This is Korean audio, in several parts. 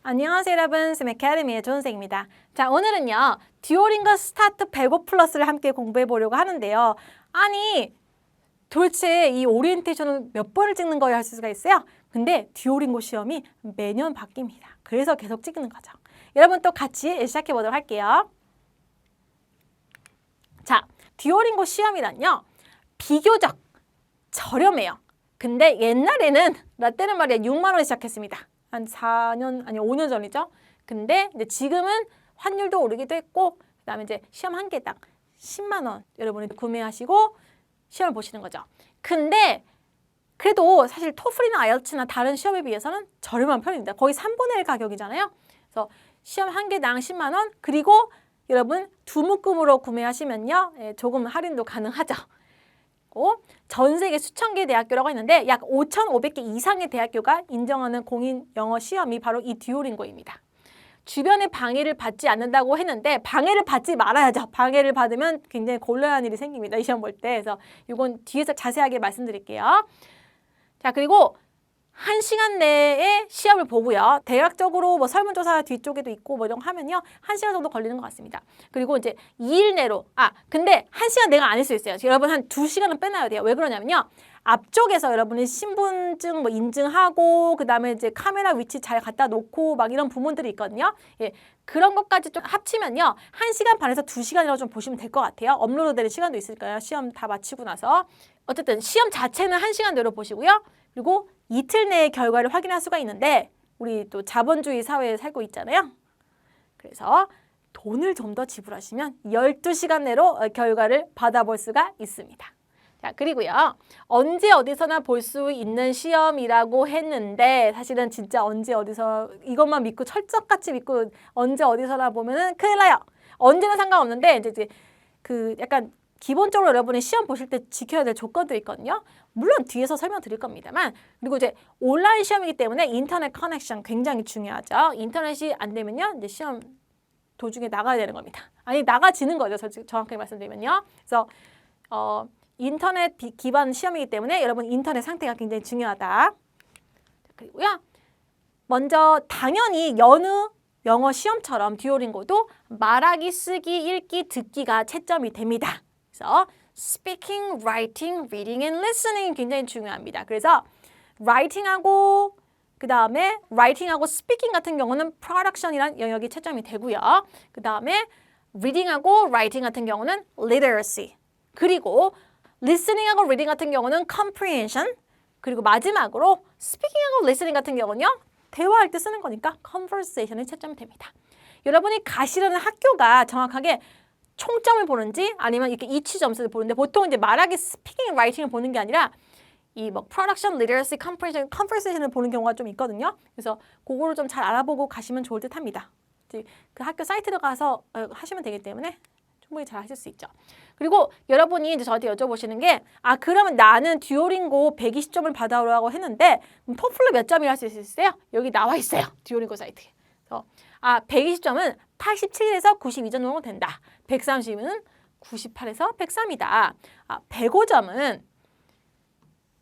안녕하세요 여러분, 쌤 애카데미의 조은생입니다. 자, 오늘은요 듀오링고 스타트 105 플러스를 함께 공부해 보려고 하는데요. 아니 도대체 이 오리엔테이션을 몇 번을 찍는 거야 할 수가 있어요. 근데 듀오링고 시험이 매년 바뀝니다. 그래서 계속 찍는 거죠. 여러분 또 같이 시작해 보도록 할게요. 자, 듀오링고 시험이란요 비교적 저렴해요. 근데 옛날에는 나 때는 말이야 6만 원에 시작했습니다. 한 4년 아니 5년 전이죠. 근데 이제 지금은 환율도 오르기도 했고 그다음에 이제 시험 한 개당 10만 원 여러분이 구매하시고 시험을 보시는 거죠. 근데 그래도 사실 토플이나 아이엘츠나 다른 시험에 비해서는 저렴한 편입니다. 거의 3분의 1 가격이잖아요. 그래서 시험 한 개당 10만 원 그리고 여러분 두 묶음으로 구매하시면요 조금 할인도 가능하죠. 전 세계 수천 개의 대학교라고 했는데 약 5,500개 이상의 대학교가 인정하는 공인 영어 시험이 바로 이 듀오링고입니다. 주변에 방해를 받지 않는다고 했는데 방해를 받지 말아야죠. 방해를 받으면 굉장히 곤란한 일이 생깁니다. 이 시험 볼 때. 그래서 이건 뒤에서 자세하게 말씀드릴게요. 자, 그리고 1시간 내에 시험을 보고요. 대략적으로 뭐 설문조사 뒤쪽에도 있고 뭐 이런 거 하면요. 1시간 정도 걸리는 것 같습니다. 그리고 이제 2일 내로 근데 1시간 내가 아닐 수 있어요. 여러분 한 2시간은 빼놔야 돼요. 왜 그러냐면요. 앞쪽에서 여러분이 신분증 뭐 인증하고 그다음에 이제 카메라 위치 잘 갖다 놓고 막 이런 부분들이 있거든요. 예. 그런 것까지 좀 합치면요. 1시간 반에서 2시간이라고 좀 보시면 될 것 같아요. 업로드 되는 시간도 있으니까요. 시험 다 마치고 나서. 어쨌든 시험 자체는 1시간 내로 보시고요. 그리고 이틀 내에 결과를 확인할 수가 있는데 우리 또 자본주의 사회에 살고 있잖아요. 그래서 돈을 좀 더 지불하시면 12시간 내로 결과를 받아볼 수가 있습니다. 자, 그리고요. 언제 어디서나 볼 수 있는 시험이라고 했는데 사실은 진짜 언제 어디서 이것만 믿고 철석같이 믿고 언제 어디서나 보면은 큰일 나요. 언제나 상관없는데 이제 그 약간 기본적으로 여러분이 시험 보실 때 지켜야 될 조건들이 있거든요. 물론 뒤에서 설명드릴 겁니다만 그리고 이제 온라인 시험이기 때문에 인터넷 커넥션 굉장히 중요하죠. 인터넷이 안 되면요. 이제 시험 도중에 나가야 되는 겁니다. 아니 나가지는 거죠. 정확하게 말씀드리면요. 그래서 인터넷 기반 시험이기 때문에 여러분 인터넷 상태가 굉장히 중요하다. 그리고요. 먼저 당연히 여느 영어 시험처럼 듀오링고도 말하기, 쓰기, 읽기, 듣기가 채점이 됩니다. 그래서 speaking, writing, reading, and listening 굉장히 중요합니다. 그래서 writing하고 그 다음에 writing하고 speaking 같은 경우는 production이라는 영역이 채점이 되고요. 그 다음에 reading하고 writing 같은 경우는 literacy 그리고 listening하고 reading 같은 경우는 comprehension 그리고 마지막으로 speaking하고 listening 같은 경우는요. 대화할 때 쓰는 거니까 conversation이 채점이 됩니다. 여러분이 가시려는 학교가 정확하게 총점을 보는지 아니면 이렇게 이치 점수를 보는데 보통 이제 말하기, 스피킹, 라이팅을 보는 게 아니라 이 뭐 프로덕션, 리더러시, 컨버세이션을 보는 경우가 좀 있거든요. 그래서 그거를 좀 잘 알아보고 가시면 좋을 듯 합니다. 그 학교 사이트로 가서 하시면 되기 때문에 충분히 잘 하실 수 있죠. 그리고 여러분이 이제 저한테 여쭤보시는 게 그러면 나는 듀오링고 120점을 받아오라고 했는데 토플로 몇 점이라 할 수 있어요? 여기 나와 있어요. 듀오링고 사이트에. 그래서 120점은 87에서 92점 정도 된다. 130은 98에서 103이다. 105점은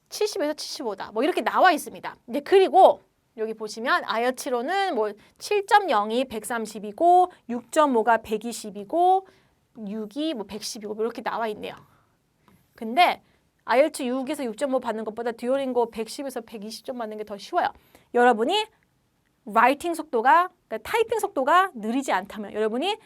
70에서 75다. 뭐 이렇게 나와 있습니다. 이제 그리고 여기 보시면 아이엘츠로는 뭐 7.0이 130이고 6.5가 120이고 6이 뭐 110이고 뭐 이렇게 나와 있네요. 근데 아이엘츠 6에서 6.5 받는 것보다 듀오링고 110에서 120점 받는 게 더 쉬워요. 여러분이 라이팅 속도가 그러니까 타이핑 속도가 느리지 않다면 여러분이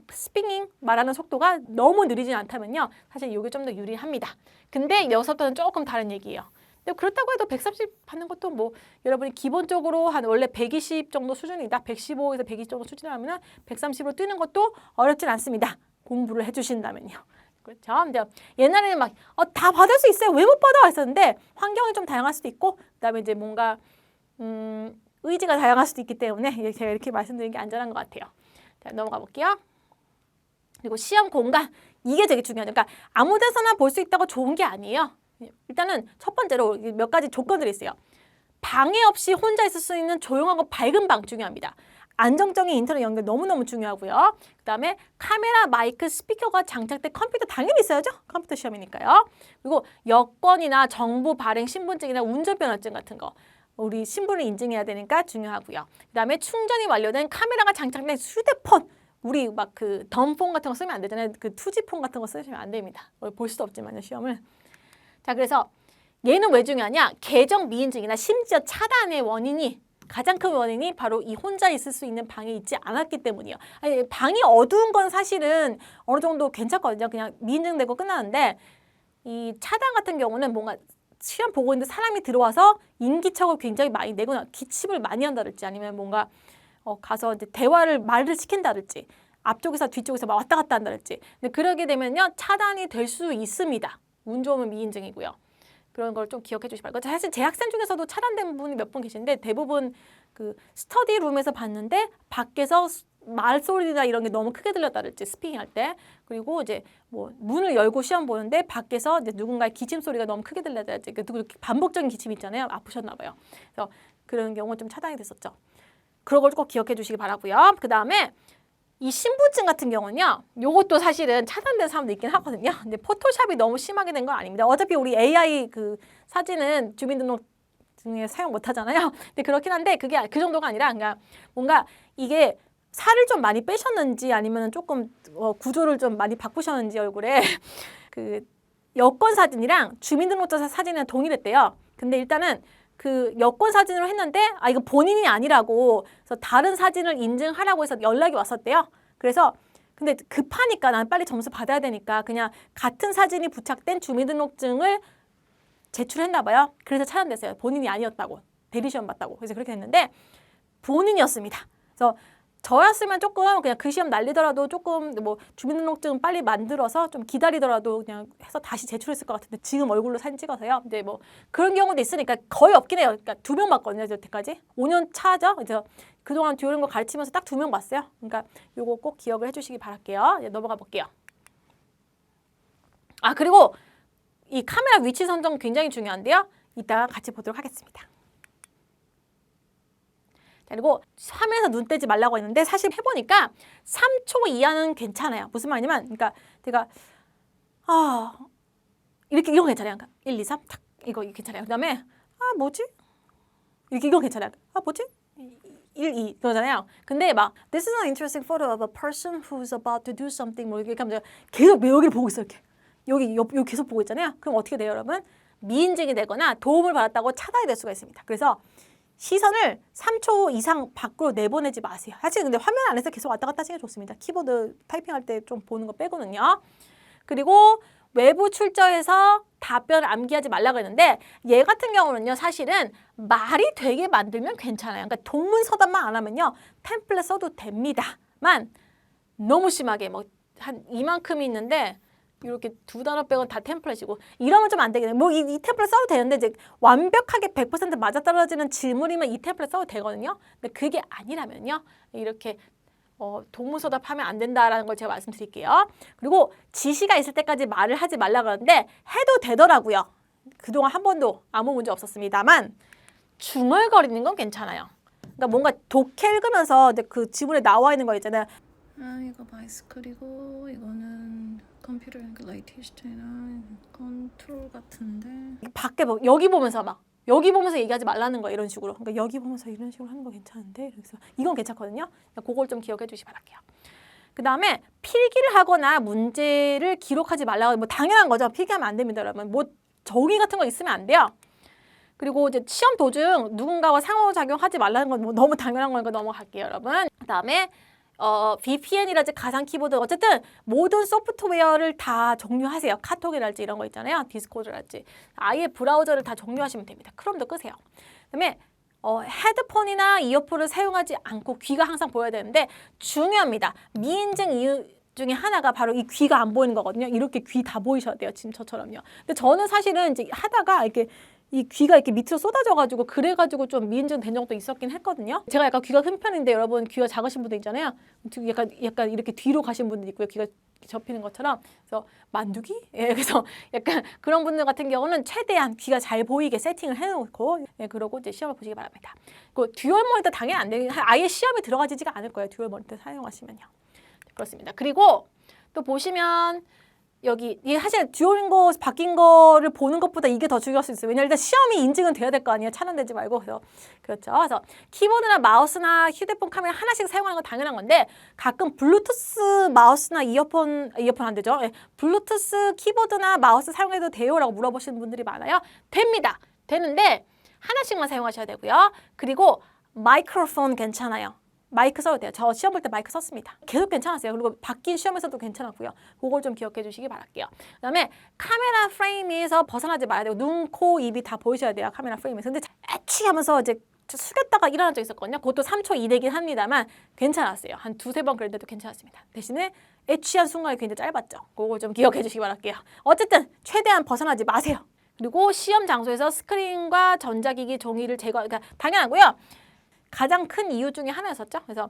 스피킹 말하는 속도가 너무 느리지 않다면요. 사실 이게 좀 더 유리합니다. 근데 여기서부터는 조금 다른 얘기예요. 근데 그렇다고 해도 130 받는 것도 뭐 여러분이 기본적으로 한 원래 120 정도 수준이다. 115에서 120 정도 수준이라면 130으로 뛰는 것도 어렵진 않습니다. 공부를 해주신다면요. 그렇죠? 근데 옛날에는 막 다 받을 수 있어요. 왜 못 받아? 했었는데 환경이 좀 다양할 수도 있고 그다음에 이제 뭔가 의지가 다양할 수도 있기 때문에 제가 이렇게 말씀드리는 게 안전한 것 같아요. 자, 넘어가 볼게요. 그리고 시험 공간, 이게 되게 중요하죠. 그러니까 아무 데서나 볼 수 있다고 좋은 게 아니에요. 일단은 첫 번째로 몇 가지 조건들이 있어요. 방해 없이 혼자 있을 수 있는 조용하고 밝은 방 중요합니다. 안정적인 인터넷 연결 너무너무 중요하고요. 그 다음에 카메라, 마이크, 스피커가 장착된 컴퓨터 당연히 있어야죠. 컴퓨터 시험이니까요. 그리고 여권이나 정부 발행 신분증이나 운전면허증 같은 거 우리 신분을 인증해야 되니까 중요하고요. 그다음에 충전이 완료된 카메라가 장착된 휴대폰. 우리 막 그 덤폰 같은 거 쓰면 안 되잖아요. 그 투지폰 같은 거 쓰시면 안 됩니다. 볼 수도 없지만요, 시험을. 자, 그래서 얘는 왜 중요하냐? 계정 미인증이나 심지어 차단의 원인이 가장 큰 원인이 바로 이 혼자 있을 수 있는 방에 있지 않았기 때문이에요. 아니, 방이 어두운 건 사실은 어느 정도 괜찮거든요. 그냥 미인증되고 끝나는데 이 차단 같은 경우는 뭔가 시험 보고 있는데 사람이 들어와서 인기척을 굉장히 많이 내거나 기침을 많이 한다든지 아니면 뭔가 가서 이제 말을 시킨다든지 앞쪽에서 뒤쪽에서 막 왔다 갔다 한다든지. 근데 그러게 되면요 차단이 될 수 있습니다. 운 좋으면 미인증이고요. 그런 걸 좀 기억해 주시기 바랍니다. 사실 제 학생 중에서도 차단된 분이 몇 분 계신데 대부분 그 스터디룸에서 봤는데 밖에서 말소리나 이런 게 너무 크게 들렸다든지 스피킹 할 때 그리고 이제 뭐 문을 열고 시험 보는데 밖에서 이제 누군가의 기침 소리가 너무 크게 들렸다든지 반복적인 기침 있잖아요. 아프셨나 봐요. 그래서 그런 경우 좀 차단이 됐었죠. 그런 걸 꼭 기억해 주시기 바라고요. 그 다음에 이 신분증 같은 경우는요. 요것도 사실은 차단된 사람도 있긴 하거든요. 근데 포토샵이 너무 심하게 된 건 아닙니다. 어차피 우리 AI 그 사진은 주민등록증에 사용 못 하잖아요. 근데 그렇긴 한데 그게 그 정도가 아니라 그러니까 뭔가 이게 살을 좀 많이 빼셨는지 아니면 조금 구조를 좀 많이 바꾸셨는지 얼굴에 그 여권 사진이랑 주민등록자 사진은 동일했대요. 근데 일단은 그 여권 사진으로 했는데 이거 본인이 아니라고 그래서 다른 사진을 인증하라고 해서 연락이 왔었대요. 그래서 근데 급하니까 난 빨리 점수 받아야 되니까 그냥 같은 사진이 부착된 주민등록증을 제출했나 봐요. 그래서 차단됐어요. 본인이 아니었다고. 대리시험 봤다고. 그래서 그렇게 됐는데 본인이었습니다. 그래서 저였으면 조금 그냥 그 시험 날리더라도 조금 뭐 주민등록증 빨리 만들어서 좀 기다리더라도 그냥 해서 다시 제출했을 것 같은데 지금 얼굴로 사진 찍어서요. 근데 뭐 그런 경우도 있으니까 거의 없긴 해요. 그러니까 2명 봤거든요. 여태까지 5년 차죠. 그래서 그동안 듀오링고 가르치면서 딱 2명 봤어요. 그러니까 요거 꼭 기억을 해주시기 바랄게요. 이제 넘어가 볼게요. 그리고 이 카메라 위치 선정 굉장히 중요한데요. 이따가 같이 보도록 하겠습니다. 그리고 화면에서 눈 떼지 말라고 했는데 사실 해보니까 3초 이하는 괜찮아요. 무슨 말이냐면 그러니까 제가 이렇게 이거 괜찮아요. 그러니까 1, 2, 3 탁 이거 괜찮아요. 그 다음에 뭐지? 이렇게 이거 괜찮아요. 뭐지? 1, 2 그러잖아요. 근데 막 This is an interesting photo of a person who's about to do something 뭐 이렇게 하면 계속 여기를 보고 있어요. 이렇게 여기 계속 보고 있잖아요. 그럼 어떻게 돼요, 여러분? 미인증이 되거나 도움을 받았다고 차단이 될 수가 있습니다. 그래서 시선을 3초 이상 밖으로 내보내지 마세요. 사실 근데 화면 안에서 계속 왔다 갔다 하시는 게 좋습니다. 키보드 타이핑할 때 좀 보는 거 빼고는요. 그리고 외부 출처에서 답변을 암기하지 말라고 했는데 얘 같은 경우는요. 사실은 말이 되게 만들면 괜찮아요. 그러니까 동문서답만 안 하면요. 템플릿 써도 됩니다만 너무 심하게 뭐 한 이만큼이 있는데 이렇게 2단어 빼고는 다 템플릿이고 이러면 좀 안 되겠네요. 뭐 이 템플릿 써도 되는데 이제 완벽하게 100% 맞아떨어지는 질문이면 이 템플릿 써도 되거든요. 근데 그게 아니라면요. 이렇게 동문서답 하면 안 된다라는 걸 제가 말씀드릴게요. 그리고 지시가 있을 때까지 말을 하지 말라고 하는데 해도 되더라고요. 그동안 한 번도 아무 문제 없었습니다만 중얼거리는 건 괜찮아요. 그러니까 뭔가 독해 읽으면서 그 지문에 나와 있는 거 있잖아요. 이거 바이스클이고 이거는 컴퓨터 라이트 시스템이나 컨트롤 같은데 밖에 여기 보면서 막 여기 보면서 얘기하지 말라는 거 이런 식으로. 그러니까 여기 보면서 이런 식으로 하는 거 괜찮은데 그래서 이건 괜찮거든요. 그걸 좀 기억해 주시기 바랄게요. 그 다음에 필기를 하거나 문제를 기록하지 말라고 뭐 당연한 거죠. 필기하면 안 됩니다, 여러분. 뭐 종이 같은 거 있으면 안 돼요. 그리고 이제 시험 도중 누군가와 상호작용하지 말라는 건 뭐 너무 당연한 거니까 넘어갈게요, 여러분. 그 다음에 VPN이라든지 가상 키보드 어쨌든 모든 소프트웨어를 다 종료하세요. 카톡이랄지 이런 거 있잖아요. 디스코드랄지 아예 브라우저를 다 종료하시면 됩니다. 크롬도 끄세요. 그다음에 헤드폰이나 이어폰을 사용하지 않고 귀가 항상 보여야 되는데 중요합니다. 미인증 이유 중에 하나가 바로 이 귀가 안 보이는 거거든요. 이렇게 귀 다 보이셔야 돼요. 지금 저처럼요. 근데 저는 사실은 이제 하다가 이렇게 이 귀가 이렇게 밑으로 쏟아져가지고 그래가지고 좀 미인증 된 적도 있었긴 했거든요. 제가 약간 귀가 큰 편인데 여러분 귀가 작으신 분들 있잖아요. 약간 이렇게 뒤로 가신 분들 있고요. 귀가 접히는 것처럼. 그래서 만두기? 예, 그래서 약간 그런 분들 같은 경우는 최대한 귀가 잘 보이게 세팅을 해놓고 그러고 이제 시험을 보시기 바랍니다. 그 듀얼 모니터 당연히 안 되긴 아예 시험에 들어가지가 않을 거예요. 듀얼 모니터 사용하시면요. 그렇습니다. 그리고 또 보시면 여기 이게 사실 듀오링고 바뀐 거를 보는 것보다 이게 더 중요할 수 있어요. 왜냐면 일단 시험이 인증은 돼야 될 거 아니에요. 차단되지 말고. 그래서 그렇죠. 그래서 키보드나 마우스나 휴대폰 카메라 하나씩 사용하는 건 당연한 건데 가끔 블루투스 마우스나 이어폰 안 되죠. 예. 블루투스 키보드나 마우스 사용해도 돼요라고 물어보시는 분들이 많아요. 됩니다. 되는데 하나씩만 사용하셔야 되고요. 그리고 마이크로폰 괜찮아요. 마이크 써도 돼요. 저 시험 볼 때 마이크 썼습니다. 계속 괜찮았어요. 그리고 바뀐 시험에서도 괜찮았고요. 그걸 좀 기억해 주시기 바랄게요. 그다음에 카메라 프레임에서 벗어나지 말아야 되고 눈, 코, 입이 다 보이셔야 돼요. 카메라 프레임에서. 근데 애취 하면서 이제 숙였다가 일어난 적 있었거든요. 그것도 3초 이내긴 합니다만 괜찮았어요. 한 두세 번 그랬는데도 괜찮았습니다. 대신에 애취한 순간이 굉장히 짧았죠. 그걸 좀 기억해 주시기 바랄게요. 어쨌든 최대한 벗어나지 마세요. 그리고 시험 장소에서 스크린과 전자기기 종이를 그러니까 당연하고요. 가장 큰 이유 중에 하나였었죠. 그래서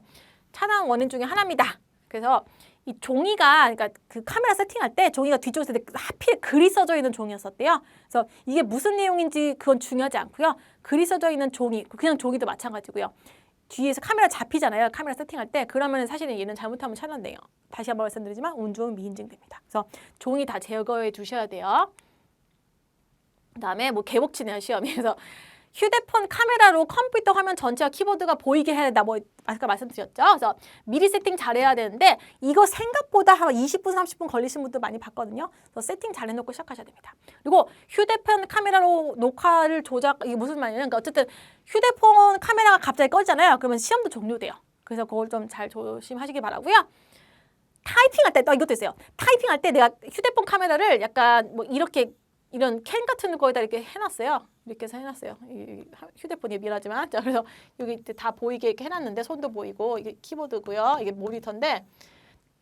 차단 원인 중에 하나입니다. 그래서 이 종이가 그러니까 그 카메라 세팅할 때 종이가 뒤쪽에서 하필 글이 써져 있는 종이었었대요. 그래서 이게 무슨 내용인지 그건 중요하지 않고요. 글이 써져 있는 종이, 그냥 종이도 마찬가지고요. 뒤에서 카메라 잡히잖아요. 카메라 세팅할 때. 그러면 사실은 얘는 잘못하면 차단돼요. 다시 한번 말씀드리지만 운 좋은 미인증됩니다. 그래서 종이 다 제거해 두셔야 돼요. 그다음에 뭐 개복치네요 시험이. 그래서 휴대폰 카메라로 컴퓨터 화면 전체와 키보드가 보이게 해야 된다. 뭐 아까 말씀드렸죠. 그래서 미리 세팅 잘해야 되는데 이거 생각보다 한 20분, 30분 걸리신 분도 많이 봤거든요. 그래서 세팅 잘 해놓고 시작하셔야 됩니다. 그리고 휴대폰 카메라로 녹화를 이게 무슨 말이냐면 그러니까 어쨌든 휴대폰 카메라가 갑자기 꺼지잖아요. 그러면 시험도 종료돼요. 그래서 그걸 좀 잘 조심하시기 바라고요. 타이핑할 때 또 이것도 있어요. 타이핑할 때 내가 휴대폰 카메라를 약간 뭐 이런 캔 같은 거에다 이렇게 해놨어요. 이렇게 해서 해놨어요. 휴대폰이 미안하지만 그래서 여기 다 보이게 이렇게 해놨는데 손도 보이고 이게 키보드고요. 이게 모니터인데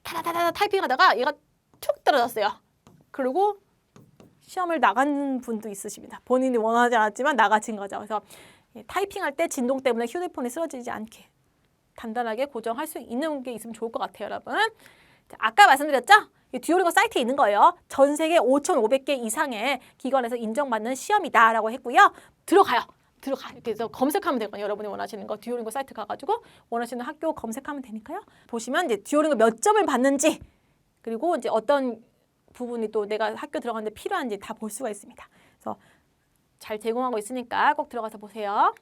타다다다 타이핑하다가 얘가 툭 떨어졌어요. 그리고 시험을 나간 분도 있으십니다. 본인이 원하지 않았지만 나가진 거죠. 그래서 타이핑할 때 진동 때문에 휴대폰이 쓰러지지 않게 단단하게 고정할 수 있는 게 있으면 좋을 것 같아요, 여러분. 자, 아까 말씀드렸죠? 듀오링고 사이트에 있는 거예요. 전 세계 5,500개 이상의 기관에서 인정받는 시험이다라고 했고요. 들어가요. 이렇게 해서 검색하면 되거든요. 여러분이 원하시는 거 듀오링고 사이트 가가지고 원하시는 학교 검색하면 되니까요. 보시면 이제 듀오링고 몇 점을 받는지 그리고 이제 어떤 부분이 또 내가 학교 들어가는데 필요한지 다 볼 수가 있습니다. 그래서 잘 제공하고 있으니까 꼭 들어가서 보세요.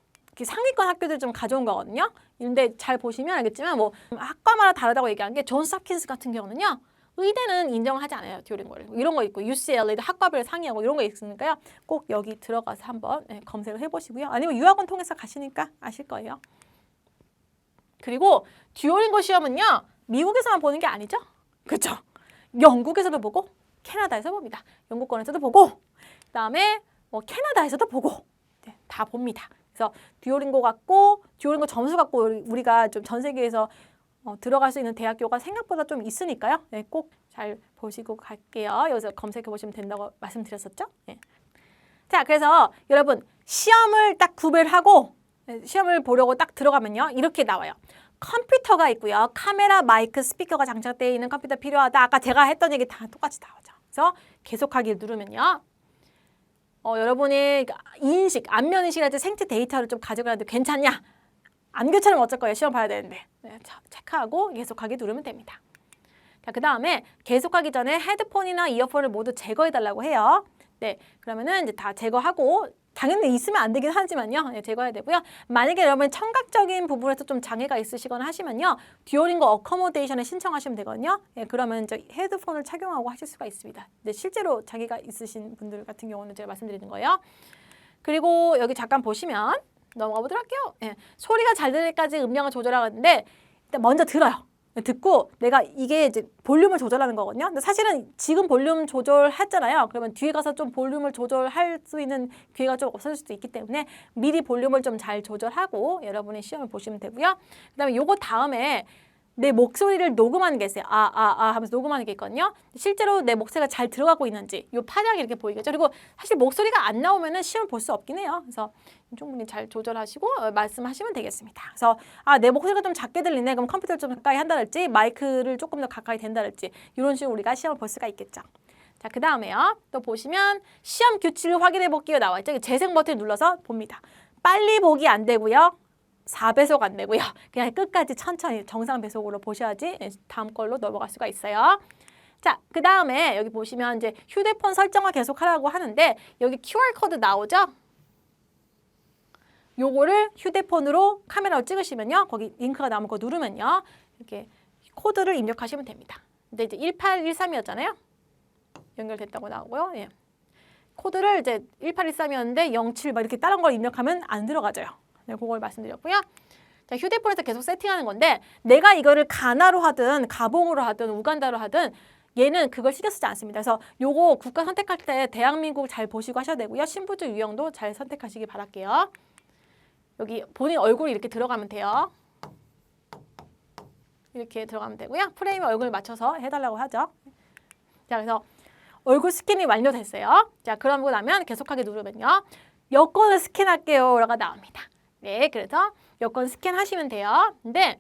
상위권 학교들 좀 가져온 거거든요. 근데 잘 보시면 알겠지만 뭐 학과마다 다르다고 얘기한 게 존스 홉킨스 같은 경우는요. 의대는 인정을 하지 않아요. 듀오링고를. 이런 거 있고 UCLA도 학과별 상위하고 이런 거 있으니까요. 꼭 여기 들어가서 한번 검색을 해보시고요. 아니면 유학원 통해서 가시니까 아실 거예요. 그리고 듀오링고 시험은요. 미국에서만 보는 게 아니죠. 그렇죠? 영국에서도 보고 캐나다에서 봅니다. 영국권에서도 보고 그다음에 뭐 캐나다에서도 보고 다 봅니다. 그래서 듀오링고 점수 갖고 우리가 좀 전 세계에서 들어갈 수 있는 대학교가 생각보다 좀 있으니까요. 네, 꼭 잘 보시고 갈게요. 여기서 검색해 보시면 된다고 말씀드렸었죠. 네. 자, 그래서 여러분 시험을 딱 구별을 하고 시험을 보려고 딱 들어가면요. 이렇게 나와요. 컴퓨터가 있고요. 카메라, 마이크, 스피커가 장착되어 있는 컴퓨터 필요하다. 아까 제가 했던 얘기 다 똑같이 나오죠. 그래서 계속하기를 누르면요. 여러분의 인식, 안면인식이랄지 생체 데이터를 좀 가져가는데 괜찮냐? 안 괜찮으면 어쩔 거예요? 시험 봐야 되는데. 네, 체크하고 계속하기 누르면 됩니다. 자, 그 다음에 계속하기 전에 헤드폰이나 이어폰을 모두 제거해달라고 해요. 네, 그러면은 이제 다 제거하고 당연히 있으면 안 되긴 하지만요. 네, 제거해야 되고요. 만약에 여러분 청각적인 부분에서 좀 장애가 있으시거나 하시면요. 듀오링고 어커모데이션에 신청하시면 되거든요. 네, 그러면 이제 헤드폰을 착용하고 하실 수가 있습니다. 근데 실제로 장애가 있으신 분들 같은 경우는 제가 말씀드리는 거예요. 그리고 여기 잠깐 보시면 넘어가 보도록 할게요. 네, 소리가 잘 들릴 때까지 음량을 조절하는데 일단 먼저 들어요. 듣고 내가 이게 이제 볼륨을 조절하는 거거든요. 근데 사실은 지금 볼륨 조절했잖아요. 그러면 뒤에 가서 좀 볼륨을 조절할 수 있는 기회가 좀 없어질 수도 있기 때문에 미리 볼륨을 좀 잘 조절하고 여러분의 시험을 보시면 되고요. 그다음에 요거 다음에 내 목소리를 녹음하는 게 있어요. 하면서 녹음하는 게 있거든요. 실제로 내 목소리가 잘 들어가고 있는지 요 파장이 이렇게 보이겠죠. 그리고 사실 목소리가 안 나오면은 시험을 볼 수 없긴 해요. 그래서 충분히 잘 조절하시고 말씀하시면 되겠습니다. 그래서 내 목소리가 좀 작게 들리네. 그럼 컴퓨터를 좀 가까이 한다랄지 마이크를 조금 더 가까이 댄다랄지 이런 식으로 우리가 시험을 볼 수가 있겠죠. 자, 그 다음에요. 또 보시면 시험 규칙을 확인해 볼게요. 나와 있죠. 재생 버튼을 눌러서 봅니다. 빨리 보기 안 되고요. 4배속 안 되고요. 그냥 끝까지 천천히 정상 배속으로 보셔야지 다음 걸로 넘어갈 수가 있어요. 자, 그 다음에 여기 보시면 이제 휴대폰 설정을 계속 하라고 하는데 여기 QR코드 나오죠? 요거를 휴대폰으로 카메라로 찍으시면요. 거기 링크가 나오면 그거 누르면요. 이렇게 코드를 입력하시면 됩니다. 근데 이제 1813이었잖아요. 연결됐다고 나오고요. 예. 코드를 이제 1813이었는데 07 막 이렇게 다른 걸 입력하면 안 들어가져요. 네, 그걸 말씀드렸고요. 자, 휴대폰에서 계속 세팅하는 건데 내가 이거를 가나로 하든 가봉으로 하든 우간다로 하든 얘는 그걸 신경 쓰지 않습니다. 그래서 요거 국가 선택할 때 대한민국 잘 보시고 하셔야 되고요. 신분증 유형도 잘 선택하시기 바랄게요. 여기 본인 얼굴이 이렇게 들어가면 돼요. 이렇게 들어가면 되고요. 프레임에 얼굴을 맞춰서 해달라고 하죠. 자, 그래서 얼굴 스캔이 완료됐어요. 자, 그러고 나면 계속하게 누르면요. 여권을 스캔할게요 라고 나옵니다. 네, 그래서 여권 스캔하시면 돼요. 근데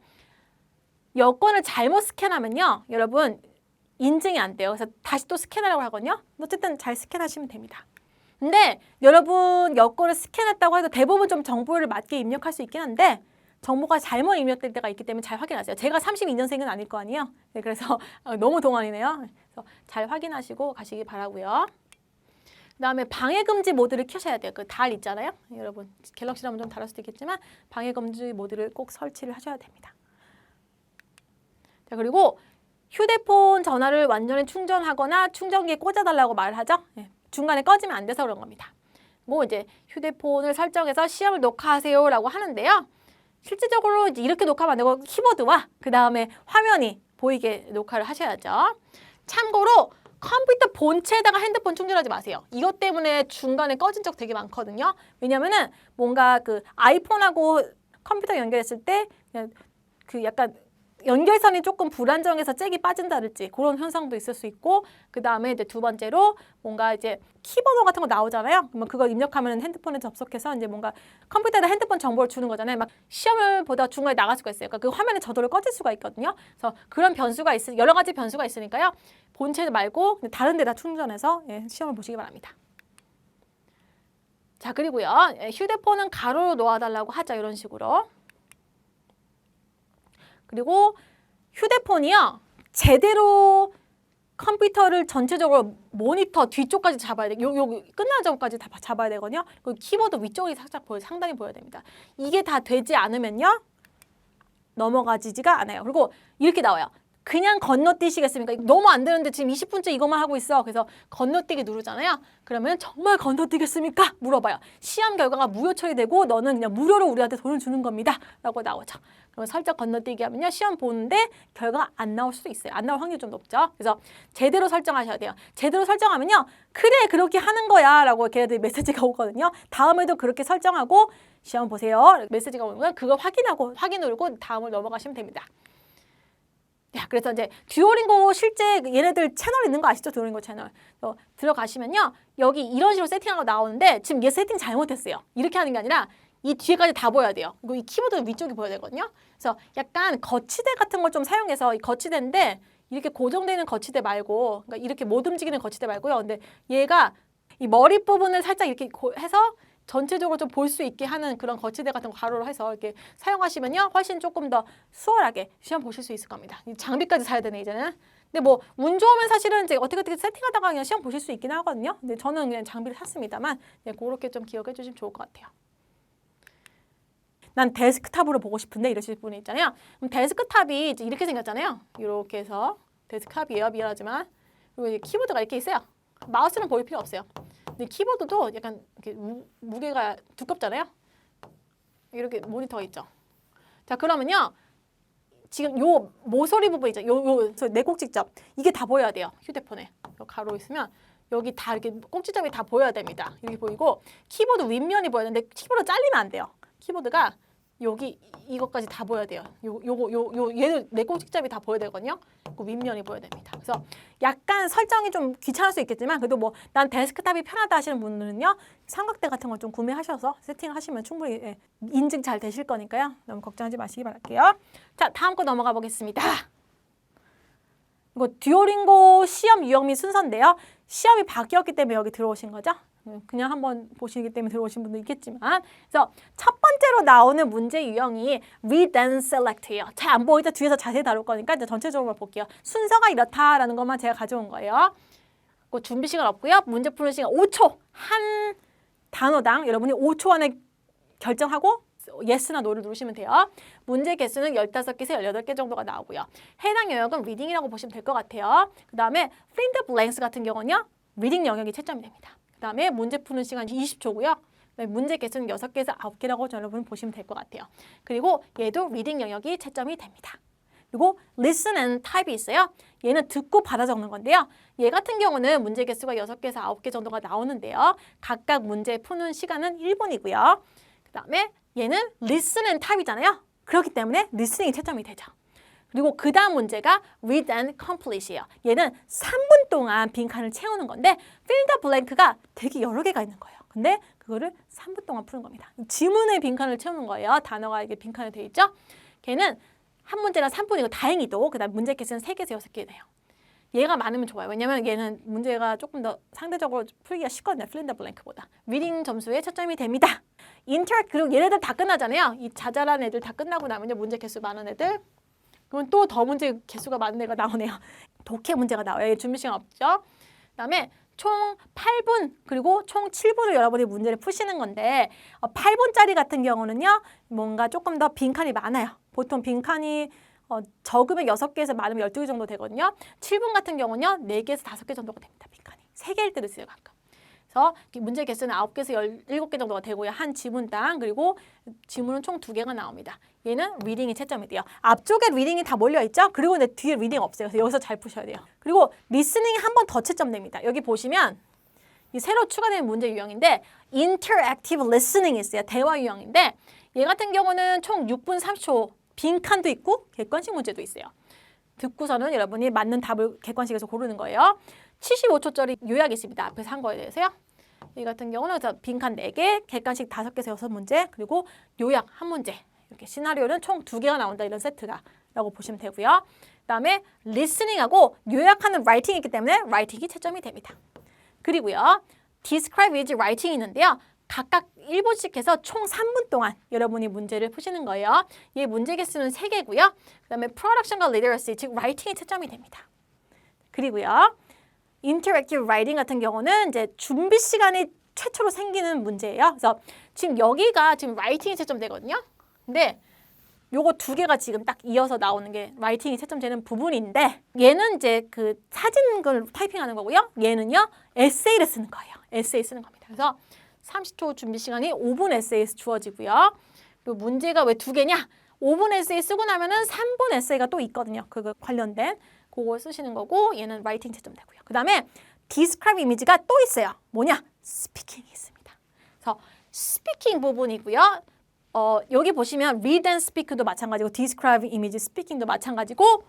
여권을 잘못 스캔하면요. 여러분 인증이 안 돼요. 그래서 다시 또 스캔하려고 하거든요. 어쨌든 잘 스캔하시면 됩니다. 근데 여러분 여권을 스캔했다고 해도 대부분 좀 정보를 맞게 입력할 수 있긴 한데 정보가 잘못 입력될 때가 있기 때문에 잘 확인하세요. 제가 32년생은 아닐 거 아니에요. 네, 그래서 너무 동안이네요. 그래서 잘 확인하시고 가시기 바라고요. 그다음에 방해금지 모드를 켜셔야 돼요. 그 달 있잖아요. 여러분 갤럭시라면 좀 다를 수도 있겠지만 방해금지 모드를 꼭 설치를 하셔야 됩니다. 자, 그리고 휴대폰 전화를 완전히 충전하거나 충전기에 꽂아달라고 말을 하죠. 네, 중간에 꺼지면 안 돼서 그런 겁니다. 뭐 이제 휴대폰을 설정해서 시험을 녹화하세요라고 하는데요. 실질적으로 이제 이렇게 녹화하면 안 되고 키보드와 그 다음에 화면이 보이게 녹화를 하셔야죠. 참고로 컴퓨터 본체에다가 핸드폰 충전하지 마세요. 이것 때문에 중간에 꺼진 적 되게 많거든요. 왜냐면은 뭔가 그 아이폰하고 컴퓨터 연결했을 때 그 약간 연결선이 조금 불안정해서 잭이 빠진다든지 그런 현상도 있을 수 있고 그 다음에 이제 두 번째로 뭔가 이제 키번호 같은 거 나오잖아요. 그러면 그걸 입력하면 핸드폰에 접속해서 이제 뭔가 컴퓨터에다 핸드폰 정보를 주는 거잖아요. 막 시험을 보다 중간에 나갈 수가 있어요. 그러니까 그 화면에 저절로 꺼질 수가 있거든요. 그래서 그런 변수가 여러 가지 변수가 있으니까요. 본체 말고 다른 데다 충전해서 시험을 보시기 바랍니다. 자, 그리고요. 휴대폰은 가로로 놓아달라고 하죠. 이런 식으로. 그리고 휴대폰이요. 제대로 컴퓨터를 전체적으로 모니터 뒤쪽까지 잡아야 돼요. 요 끝나는 점까지 다 잡아야 되거든요. 그리고 키보드 위쪽이 살짝 상당히 보여야 됩니다. 이게 다 되지 않으면요. 넘어가지지가 않아요. 그리고 이렇게 나와요. 그냥 건너뛰시겠습니까? 너무 안 되는데 지금 20분째 이것만 하고 있어. 그래서 건너뛰기 누르잖아요. 그러면 정말 건너뛰겠습니까? 물어봐요. 시험 결과가 무효 처리되고 너는 그냥 무료로 우리한테 돈을 주는 겁니다. 라고 나오죠. 그러면 살짝 건너뛰기 하면요. 시험 보는데 결과가 안 나올 수도 있어요. 안 나올 확률이 좀 높죠. 그래서 제대로 설정하셔야 돼요. 제대로 설정하면요. 그래 그렇게 하는 거야 라고 걔네들 메시지가 오거든요. 다음에도 그렇게 설정하고 시험 보세요. 메시지가 오면 그거 확인하고 확인 누르고 다음을 넘어가시면 됩니다. 야, 그래서 이제 듀오링고 실제 얘네들 채널 있는 거 아시죠? 듀오링고 채널. 들어가시면요. 여기 이런 식으로 세팅하고 나오는데 지금 얘 세팅 잘못했어요. 이렇게 하는 게 아니라 이 뒤에까지 다 보여야 돼요. 그리고 이 키보드 위쪽이 보여야 되거든요. 그래서 약간 거치대 같은 걸 좀 사용해서 이 거치대인데 이렇게 고정되어 있는 거치대 말고 그러니까 이렇게 못 움직이는 거치대 말고요. 근데 얘가 이 머리 부분을 살짝 이렇게 해서 전체적으로 좀 볼 수 있게 하는 그런 거치대 같은 거 가로로 해서 이렇게 사용하시면요. 훨씬 조금 더 수월하게 시험 보실 수 있을 겁니다. 장비까지 사야 되네 이제는. 근데 뭐 운 좋으면 사실은 이제 어떻게 세팅하다가 그냥 시험 보실 수 있긴 하거든요. 근데 저는 그냥 장비를 샀습니다만 그렇게 좀 기억해 주시면 좋을 것 같아요. 난 데스크탑으로 보고 싶은데 이러실 분이 있잖아요. 그럼 데스크탑이 이제 이렇게 생겼잖아요. 이렇게 해서 데스크탑이에요. 미안하지만. 그리고 이제 키보드가 이렇게 있어요. 마우스는 보일 필요 없어요. 근데 키보드도 약간 이렇게 무게가 두껍잖아요. 이렇게 모니터가 있죠. 자, 그러면요. 지금 요 모서리 부분 있죠. 요 내 꼭지점. 이게 다 보여야 돼요. 휴대폰에. 가로 있으면 여기 다 이렇게 꼭지점이 다 보여야 됩니다. 이렇게 보이고 키보드 윗면이 보여야 되는데 키보드 잘리면 안 돼요. 키보드가 여기 이것까지 다 보여야 돼요. 얘는 내 꼭지점이 다 보여야 되거든요. 그 윗면이 보여야 됩니다. 그래서 약간 설정이 좀 귀찮을 수 있겠지만 그래도 뭐 난 데스크탑이 편하다 하시는 분들은요. 삼각대 같은 걸 좀 구매하셔서 세팅하시면 충분히 인증 잘 되실 거니까요. 너무 걱정하지 마시기 바랄게요. 자, 다음 거 넘어가 보겠습니다. 이거 듀오링고 시험 유형 및 순서인데요. 시험이 바뀌었기 때문에 여기 들어오신 거죠. 그냥 한번 보시기 때문에 들어오신 분도 있겠지만 그래서 첫 번째로 나오는 문제 유형이 read and select예요. 잘 안 보이죠? 뒤에서 자세히 다룰 거니까 이제 전체적으로 볼게요. 순서가 이렇다라는 것만 제가 가져온 거예요. 준비 시간 없고요. 문제 푸는 시간 5초. 한 단어당 여러분이 5초 안에 결정하고 yes나 no를 누르시면 돼요. 문제 개수는 15개에서 18개 정도가 나오고요. 해당 영역은 reading이라고 보시면 될 것 같아요. 그 다음에 fill the blanks 같은 경우는요. reading 영역이 채점이 됩니다. 그 다음에 문제 푸는 시간 20초고요. 문제 개수는 6개에서 9개라고 여러분 보시면 될 것 같아요. 그리고 얘도 reading 영역이 채점이 됩니다. 그리고 listen and type이 있어요. 얘는 듣고 받아 적는 건데요. 얘 같은 경우는 문제 개수가 6개에서 9개 정도가 나오는데요. 각각 문제 푸는 시간은 1분이고요. 그 다음에 얘는 listen and type이잖아요. 그렇기 때문에 listening이 채점이 되죠. 그리고 그 다음 문제가 read and complete이에요. 얘는 3분 동안 빈칸을 채우는 건데 fill the blank가 되게 여러 개가 있는 거예요. 근데 그거를 3분 동안 푸는 겁니다. 지문의 빈칸을 채우는 거예요. 단어가 이게 빈칸에 돼 있죠. 걔는 한 문제가 3분이고 다행히도 그다음 문제 개수는 3개에서 6개 돼요. 얘가 많으면 좋아요. 왜냐면 얘는 문제가 조금 더 상대적으로 풀기가 쉽거든요. fill in the blank보다. 리딩 점수에 채점이 됩니다. interact 그리고 얘네들 다 끝나잖아요. 이 자잘한 애들 다 끝나고 나면요. 문제 개수 많은 애들 그러면 또 더 문제 개수가 많은 애가 나오네요. 독해 문제가 나와요. 준비 시간 없죠. 그다음에 총 8분 그리고 총 7분을 여러분이 문제를 푸시는 건데 8분짜리 같은 경우는요. 뭔가 조금 더 빈칸이 많아요. 보통 빈칸이 적으면 6개에서 많으면 12개 정도 되거든요. 7분 같은 경우는요. 4개에서 5개 정도가 됩니다. 빈칸이. 3개일 때도 있어요. 가끔. 그래서 문제 개수는 9개에서 17개 정도가 되고요. 한 지문당 그리고 지문은 총 2개가 나옵니다. 얘는 리딩이 채점이 돼요. 앞쪽에 리딩이 다 몰려있죠? 그리고 내 뒤에 리딩 없어요. 그래서 여기서 잘 푸셔야 돼요. 그리고 리스닝이 한 번 더 채점됩니다. 여기 보시면 이 새로 추가된 문제 유형인데 interactive listening이 있어요. 대화 유형인데 얘 같은 경우는 총 6분 30초 빈칸도 있고 객관식 문제도 있어요. 듣고서는 여러분이 맞는 답을 객관식에서 고르는 거예요. 75초짜리 요약이 있습니다. 앞에서 한 거에 대해서요. 이 같은 경우는 빈칸 4개, 객관식 5개에서 6문제, 그리고 요약 1문제. 이렇게 시나리오는 총 2개가 나온다. 이런 세트가 라고 보시면 되고요. 그 다음에 리스닝하고 요약하는 라이팅이 있기 때문에 라이팅이 채점이 됩니다. 그리고요. describe with writing이 있는데요. 각각 1분씩 해서 총 3분 동안 여러분이 문제를 푸시는 거예요. 얘 문제 개수는 3개고요. 그 다음에 production과 literacy, 즉 writing이 채점이 됩니다. 그리고요. interactive writing 같은 경우는 이제 준비 시간이 최초로 생기는 문제예요. 그래서 지금 여기가 지금 writing이 채점되거든요. 근데 요거 2개가 지금 딱 이어서 나오는 게 라이팅이 채점되는 부분인데 얘는 이제 그 사진 걸 타이핑하는 거고요. 얘는요. 에세이를 쓰는 거예요. 에세이 쓰는 겁니다. 그래서 30초 준비 시간이 5분 에세이 주어지고요. 그리고 문제가 왜 2개냐? 5분 에세이 쓰고 나면은 3분 에세이가 또 있거든요. 그거 관련된 그걸 쓰시는 거고 얘는 라이팅 채점되고요. 그 다음에 describe 이미지가 또 있어요. 뭐냐? 스피킹이 있습니다. 그래서 스피킹 부분이고요. 여기 보시면 read and speak도 마찬가지고 describe 이미지 speaking도 마찬가지고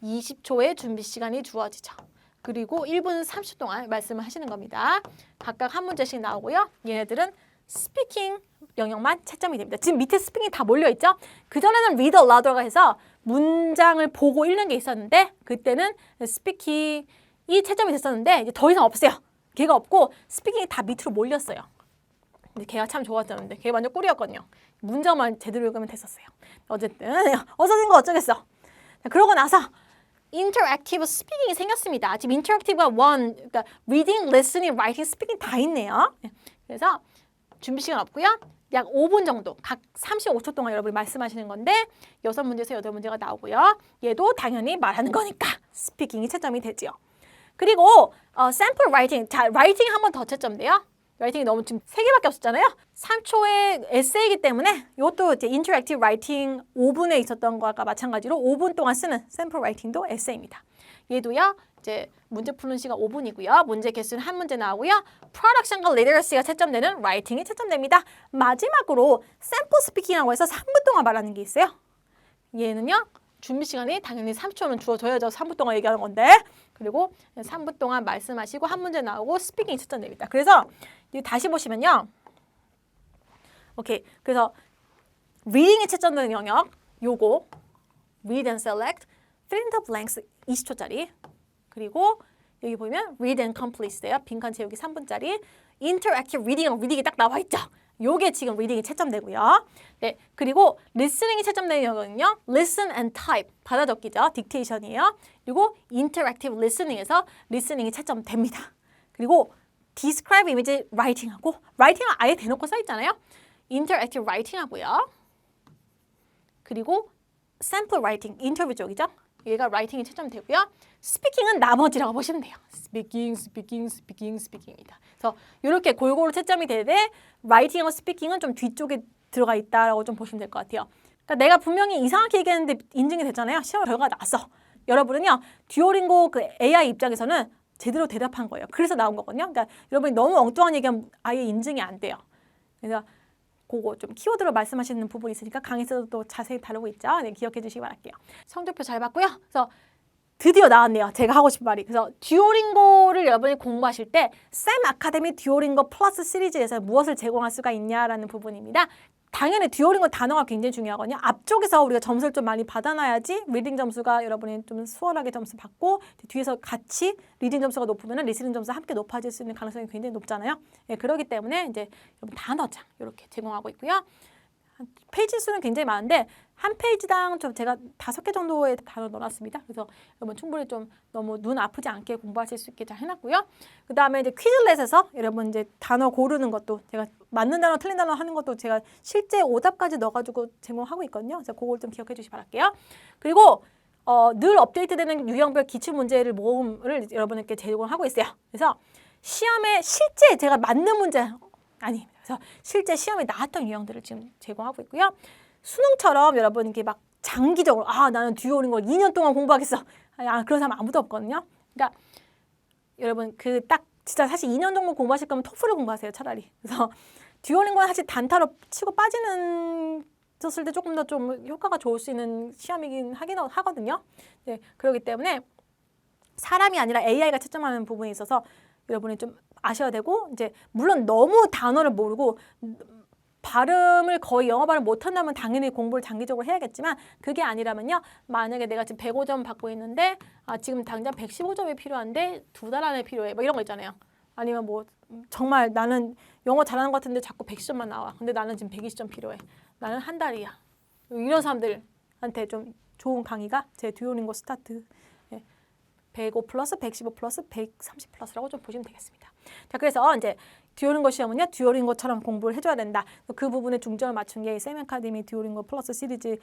20초의 준비 시간이 주어지죠. 그리고 1분 30초 동안 말씀을 하시는 겁니다. 각각 한 문제씩 나오고요. 얘네들은 스피킹 영역만 채점이 됩니다. 지금 밑에 스피킹이 다 몰려있죠? 그전에는 read aloud가 해서 문장을 보고 읽는 게 있었는데 그때는 스피킹이 채점이 됐었는데 이제 더 이상 없어요. 걔가 없고 스피킹이 다 밑으로 몰렸어요. 근데 걔가 참 좋았었는데 걔 완전 꿀이었거든요. 문장만 제대로 읽으면 됐었어요. 어쨌든 없어진 거 어쩌겠어. 자, 그러고 나서 interactive speaking이 생겼습니다. 지금 interactive가 그러니까 reading, listening, writing, speaking 다 있네요. 그래서 준비 시간 없고요. 약 5분 정도, 각 35초 동안 여러분이 말씀하시는 건데 6문제에서 8문제가 나오고요. 얘도 당연히 말하는 거니까 스피킹이 채점이 되죠. 그리고 sample writing, 자, writing 한 번 더 채점돼요. 라이팅이 너무 지금 3개밖에 없었잖아요. 3초의 에세이이기 때문에 이것도 이제 인터랙티브 라이팅 5분에 있었던 것과 마찬가지로 5분 동안 쓰는 샘플 라이팅도 에세이입니다. 얘도요. 이제 문제 푸는 시간 5분이고요. 문제 개수는 한 문제 나오고요. 프로덕션과 리더러시가 채점되는 라이팅이 채점됩니다. 마지막으로 샘플 스피킹이라고 해서 3분 동안 말하는 게 있어요. 얘는요. 준비 시간이 당연히 3초는 주어져야죠. 3분 동안 얘기하는 건데. 그리고 3분 동안 말씀하시고 한 문제 나오고 스피킹이 채점됩니다. 그래서 다시 보시면요. 오케이. 그래서 reading이 채점되는 영역 요거 read and select, fill in the blanks 20초짜리 그리고 여기 보면 read and complete예요. 빈칸 채우기 3분짜리 interactive reading이 딱 나와 있죠. 요게 지금 리딩이 채점되고요. 네, 그리고 listening이 채점되는 영역은요. listen and type, 받아 적기죠. 딕테이션이에요. 그리고 interactive listening에서 listening이 채점됩니다. 그리고 describe 이미지 writing하고 writing은 아예 대놓고 써 있잖아요. interactive writing하고요. 그리고 sample writing, 인터뷰 쪽이죠. 얘가 writing이 채점되고요. 스피킹은 나머지라고 보시면 돼요. 스피킹입니다. 그래서 이렇게 골고루 채점이 되되 writing하고 스피킹은 좀 뒤쪽에 들어가 있다라고 좀 보시면 될 것 같아요. 그러니까 내가 분명히 이상하게 얘기했는데 인증이 됐잖아요. 시험 결과가 나왔어. 여러분은요. 듀오링고 그 AI 입장에서는 제대로 대답한 거예요. 그래서 나온 거거든요. 그러니까 여러분이 너무 엉뚱한 얘기하면 아예 인증이 안 돼요. 그래서 그거 좀 키워드로 말씀하시는 부분이 있으니까 강의에서도 또 자세히 다루고 있죠. 네, 기억해 주시기 바랄게요. 성적표 잘 봤고요. 그래서 드디어 나왔네요. 제가 하고 싶은 말이. 그래서 듀오링고를 여러분이 공부하실 때 쌤 아카데미 듀오링고 플러스 시리즈에서 무엇을 제공할 수가 있냐라는 부분입니다. 당연히 듀오링고 단어가 굉장히 중요하거든요. 앞쪽에서 우리가 점수를 좀 많이 받아놔야지 리딩 점수가 여러분이 좀 수월하게 점수 받고 뒤에서 같이 리딩 점수가 높으면 리스닝 점수가 함께 높아질 수 있는 가능성이 굉장히 높잖아요. 예, 그렇기 때문에 이제 여러분 단어장 이렇게 제공하고 있고요. 페이지 수는 굉장히 많은데 한 페이지당 좀 제가 5개 정도의 단어 넣어놨습니다. 그래서 여러분 충분히 좀 너무 눈 아프지 않게 공부하실 수 있게 잘 해놨고요. 그 다음에 이제 퀴즐렛에서 여러분 이제 단어 고르는 것도 제가 맞는 단어 틀린 단어 하는 것도 제가 실제 오답까지 넣어가지고 제공하고 있거든요. 그래서 그걸 좀 기억해 주시기 바랄게요. 그리고 늘 업데이트되는 유형별 기출문제를 모음을 여러분께 제공하고 있어요. 그래서 시험에 실제 제가 맞는 문제 아닙니다. 그래서 실제 시험에 나왔던 유형들을 지금 제공하고 있고요. 수능처럼 여러분 이렇게 막 장기적으로 나는 듀오링고 2년 동안 공부하겠어. 그런 사람 아무도 없거든요. 그러니까 여러분 그 딱 진짜 사실 2년 정도 공부하실 거면 토플을 공부하세요. 차라리. 그래서 듀오링고는 사실 단타로 치고 빠지는 졌을 때 조금 더 좀 효과가 좋을 수 있는 시험이긴 하거든요. 네, 그렇기 때문에 사람이 아니라 AI가 채점하는 부분이 있어서 여러분이 좀 아셔야 되고 이제 물론 너무 단어를 모르고 발음을 거의 영어 발음 못한다면 당연히 공부를 장기적으로 해야겠지만 그게 아니라면요. 만약에 내가 지금 105점 받고 있는데 지금 당장 115점이 필요한데 2달 안에 필요해. 뭐 이런 거 있잖아요. 아니면 뭐 정말 나는 영어 잘하는 것 같은데 자꾸 110점만 나와. 근데 나는 지금 120점 필요해. 나는 한 달이야. 이런 사람들한테 좀 좋은 강의가 제 듀오링고 스타트 105 플러스 115 플러스 130 플러스라고 좀 보시면 되겠습니다. 자, 그래서 이제 듀오링고 시험은요. 듀오링고처럼 공부를 해줘야 된다. 그 부분에 중점을 맞춘 게 쌤 아카데미 듀오링고 플러스 시리즈의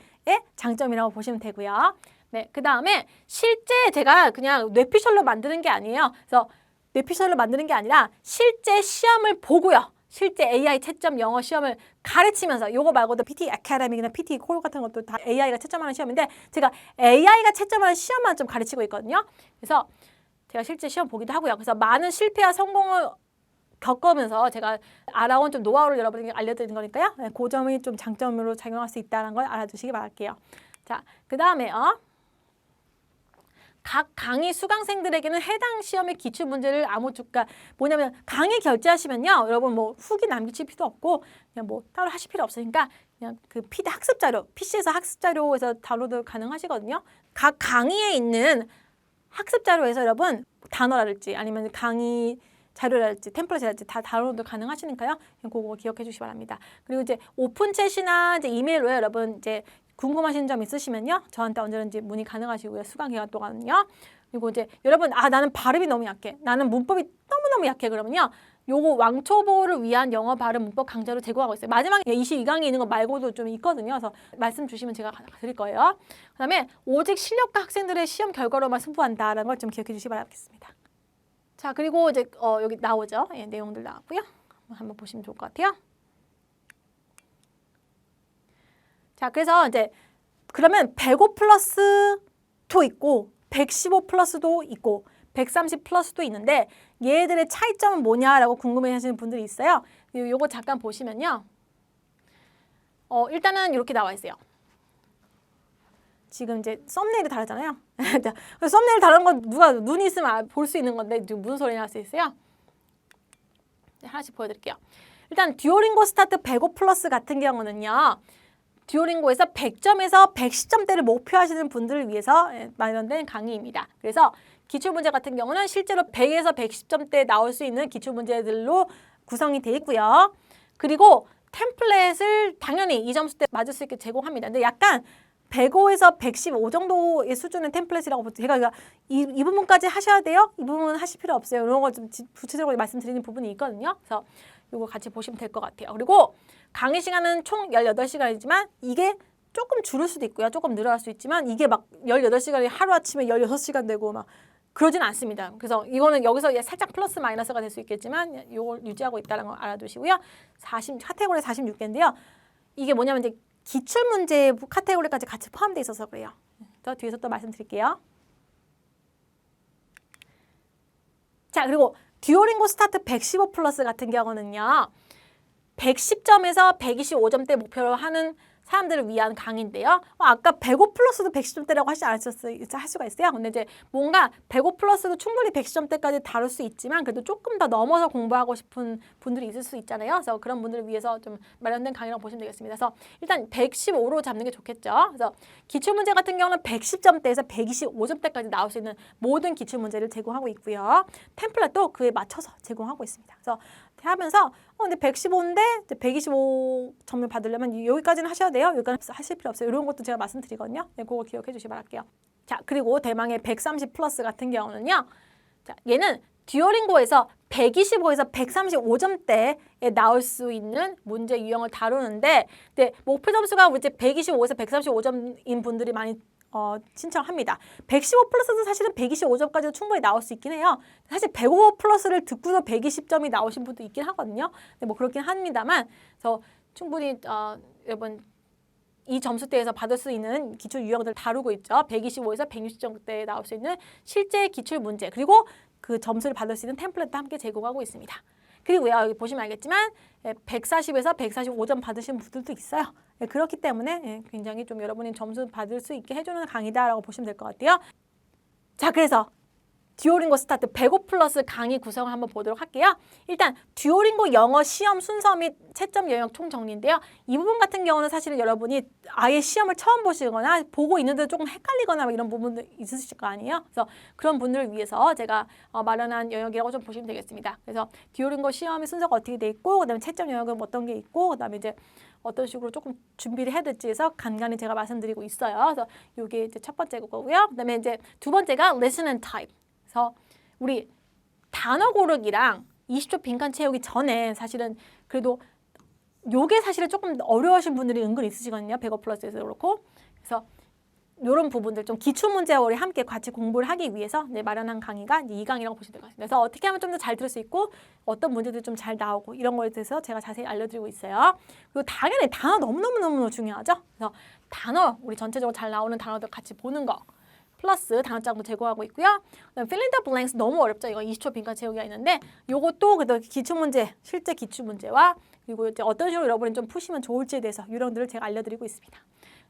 장점이라고 보시면 되고요. 네, 그 다음에 실제 제가 그냥 뇌피셜로 만드는 게 아니에요. 그래서 뇌피셜로 만드는 게 아니라 실제 시험을 보고요. 실제 AI 채점 영어 시험을 가르치면서 요거 말고도 PT 아카데미나 PT 콜 같은 것도 다 AI가 채점하는 시험인데 제가 AI가 채점하는 시험만 좀 가르치고 있거든요. 그래서 제가 실제 시험 보기도 하고요. 그래서 많은 실패와 성공을 겪으면서 제가 알아온 좀 노하우를 여러분에게 알려드리는 거니까요. 네, 그 점이 좀 장점으로 작용할 수 있다는 걸 알아두시기 바랄게요. 자, 그 다음에요. 각 강의 수강생들에게는 해당 시험의 기출 문제를 그러니까 뭐냐면 강의 결제하시면요. 여러분 뭐 후기 남기실 필요 없고 그냥 뭐 따로 하실 필요 없으니까 그냥 그 PD 학습 자료, PC에서 학습 자료에서 다운로드 가능하시거든요. 각 강의에 있는 학습 자료에서 여러분 단어랄지 아니면 강의 자료랄지 템플릿이랄지 다 다운로드 가능하시니까요. 그거 기억해 주시기 바랍니다. 그리고 이제 오픈챗이나 이제 이메일로 여러분 이제 궁금하신 점 있으시면요. 저한테 언제든지 문의 가능하시고요. 수강 기간 동안은요. 그리고 이제 여러분 나는 발음이 너무 약해. 나는 문법이 너무너무 약해. 그러면요. 요거 왕초보를 위한 영어 발음 문법 강좌로 제공하고 있어요. 마지막에 22강에 있는 거 말고도 좀 있거든요. 그래서 말씀 주시면 제가 드릴 거예요. 그다음에 오직 실력가 학생들의 시험 결과로만 승부한다라는 걸 좀 기억해 주시기 바라겠습니다. 자, 그리고 이제 여기 나오죠. 예, 내용들 나왔고요. 한번 보시면 좋을 것 같아요. 자, 그래서 이제 그러면 105 플러스도 있고 115 플러스도 있고 130 플러스도 있는데 얘들의 차이점은 뭐냐라고 궁금해하시는 분들이 있어요. 요거 잠깐 보시면요. 일단은 이렇게 나와 있어요. 지금 이제 썸네일이 다르잖아요. 썸네일 다른 건 누가 눈이 있으면 볼 수 있는 건데 지금 무슨 소리냐 할 수 있어요? 하나씩 보여드릴게요. 일단 듀오링고 스타트 105 플러스 같은 경우는요. 듀오링고에서 100점에서 110점대를 목표하시는 분들을 위해서 마련된 강의입니다. 그래서 기출문제 같은 경우는 실제로 100에서 110점대 나올 수 있는 기출문제들로 구성이 돼 있고요. 그리고 템플릿을 당연히 이 점수대 맞을 수 있게 제공합니다. 근데 약간 105에서 115 정도의 수준의 템플릿이라고 보죠. 제가 이 부분까지 하셔야 돼요. 이 부분은 하실 필요 없어요. 이런 걸 좀 구체적으로 말씀드리는 부분이 있거든요. 그래서 이거 같이 보시면 될 것 같아요. 그리고 강의 시간은 총 18시간이지만 이게 조금 줄을 수도 있고요. 조금 늘어날 수 있지만 이게 막 18시간이 하루아침에 16시간 되고 막 그러진 않습니다. 그래서 이거는 여기서 살짝 플러스 마이너스가 될 수 있겠지만 이걸 유지하고 있다는 걸 알아두시고요. 카테고리 46개인데요. 이게 뭐냐면 이제 기출문제 카테고리까지 같이 포함되어 있어서 그래요. 더 뒤에서 또 말씀드릴게요. 자, 그리고 듀오링고 스타트 115 플러스 같은 경우는요. 110점에서 125점대 목표로 하는 사람들을 위한 강의인데요. 아까 105 플러스도 110점대라고 할 수가 있어요. 근데 이제 뭔가 105 플러스도 충분히 110점대까지 다룰 수 있지만 그래도 조금 더 넘어서 공부하고 싶은 분들이 있을 수 있잖아요. 그래서 그런 분들을 위해서 좀 마련된 강의라고 보시면 되겠습니다. 그래서 일단 115로 잡는 게 좋겠죠. 그래서 기출문제 같은 경우는 110점대에서 125점대까지 나올 수 있는 모든 기출문제를 제공하고 있고요. 템플릿도 그에 맞춰서 제공하고 있습니다. 그래서 하면서 근데 115인데 125점을 받으려면 여기까지는 하셔야 돼요. 여기까지는 하실 필요 없어요. 이런 것도 제가 말씀드리거든요. 네, 그거 기억해 주시기 바랄게요. 자, 그리고 대망의 130 플러스 같은 경우는요. 자, 얘는 듀오링고에서 125에서 135점대에 나올 수 있는 문제 유형을 다루는데 목표 점수가 이제 125에서 135점인 분들이 많이 신청합니다. 115 플러스도 사실은 125점까지도 충분히 나올 수 있긴 해요. 사실 105 플러스를 듣고도 120점이 나오신 분도 있긴 하거든요. 근데 뭐 그렇긴 합니다만, 그래서 충분히 여러분 이 점수대에서 받을 수 있는 기출 유형들 다루고 있죠. 125에서 160점대에 나올 수 있는 실제 기출 문제 그리고 그 점수를 받을 수 있는 템플릿도 함께 제공하고 있습니다. 그리고요, 여기 보시면 알겠지만 140에서 145점 받으신 분들도 있어요. 그렇기 때문에 굉장히 좀 여러분이 점수 받을 수 있게 해주는 강의다라고 보시면 될 것 같아요. 자, 그래서 듀오링고 스타트 105 플러스 강의 구성을 한번 보도록 할게요. 일단 듀오링고 영어 시험 순서 및 채점 영역 총정리인데요. 이 부분 같은 경우는 사실은 여러분이 아예 시험을 처음 보시거나 보고 있는데 조금 헷갈리거나 이런 부분도 있으실 거 아니에요. 그래서 그런 분들을 위해서 제가 마련한 영역이라고 좀 보시면 되겠습니다. 그래서 듀오링고 시험의 순서가 어떻게 돼 있고 그다음에 채점 영역은 어떤 게 있고 그다음에 이제 어떤 식으로 조금 준비를 해야 될지 해서 간간히 제가 말씀드리고 있어요. 그래서 이게 이제 첫 번째 거고요. 그다음에 이제 두 번째가 lesson and type. 그래서 우리 단어 고르기랑 20초 빈칸 채우기 전에 사실은 그래도 요게 사실은 조금 어려우신 분들이 은근 있으시거든요. 105 플러스에서 그렇고. 그래서 이런 부분들 좀 기출문제와 우리 함께 같이 공부를 하기 위해서 마련한 강의가 이 강의라고 보시면 될 것 같습니다. 그래서 어떻게 하면 좀 더 잘 들을 수 있고 어떤 문제들이 좀 잘 나오고 이런 거에 대해서 제가 자세히 알려드리고 있어요. 그리고 당연히 단어 너무너무 중요하죠. 그래서 단어 우리 전체적으로 잘 나오는 단어들 같이 보는 거 플러스 단어장도 제공하고 있고요. 그다음에 fill in the blanks 너무 어렵죠. 이거 20초 빈칸 채우기가 있는데 요것도 그래도 기출문제, 실제 기출문제와 그리고 이제 어떤 식으로 여러분이 좀 푸시면 좋을지에 대해서 요령들을 제가 알려드리고 있습니다.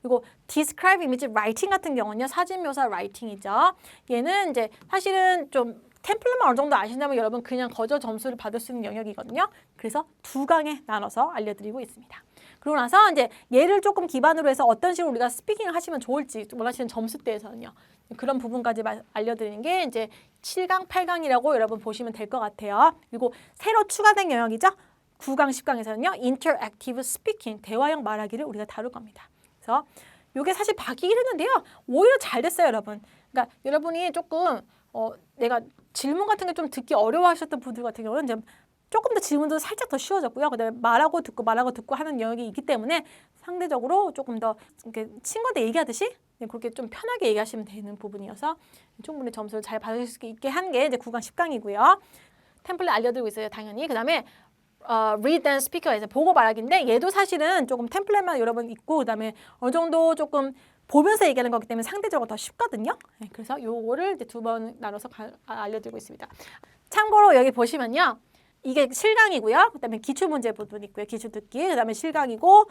그리고 describe image writing 같은 경우는요. 사진 묘사 라이팅이죠. 얘는 이제 사실은 좀 템플릿만 어느 정도 아신다면 여러분 그냥 거저 점수를 받을 수 있는 영역이거든요. 그래서 두 강에 나눠서 알려드리고 있습니다. 그러고 나서 이제 얘를 조금 기반으로 해서 어떤 식으로 우리가 스피킹을 하시면 좋을지 원하시는 점수대에서는요. 그런 부분까지 알려드리는 게 이제 7강, 8강이라고 여러분 보시면 될 것 같아요. 그리고 새로 추가된 영역이죠. 9강, 10강에서는요. interactive speaking, 대화형 말하기를 우리가 다룰 겁니다. 그래서 이게 사실 바뀌긴 했는데요. 오히려 잘 됐어요, 여러분. 그러니까 여러분이 조금 내가 질문 같은 게 좀 듣기 어려워하셨던 분들 같은 경우는 이제 조금 더 질문도 살짝 더 쉬워졌고요. 그다음에 말하고 듣고 하는 영역이 있기 때문에 상대적으로 조금 더 이렇게 친구한테 얘기하듯이 그렇게 좀 편하게 얘기하시면 되는 부분이어서 충분히 점수를 잘 받을 수 있게 한 게 이제 9강, 10강이고요. 템플릿 알려드리고 있어요, 당연히. 그다음에 read and speak에서 보고 말하기인데 얘도 사실은 조금 템플릿만 여러분 있고 그다음에 어느 정도 조금 보면서 얘기하는 거기 때문에 상대적으로 더 쉽거든요. 그래서 요거를 이제 두 번 나눠서 알려드리고 있습니다. 참고로 여기 보시면요. 이게 실강이고요. 그다음에 기출문제 부분 있고요. 기출 듣기. 그다음에 실강이고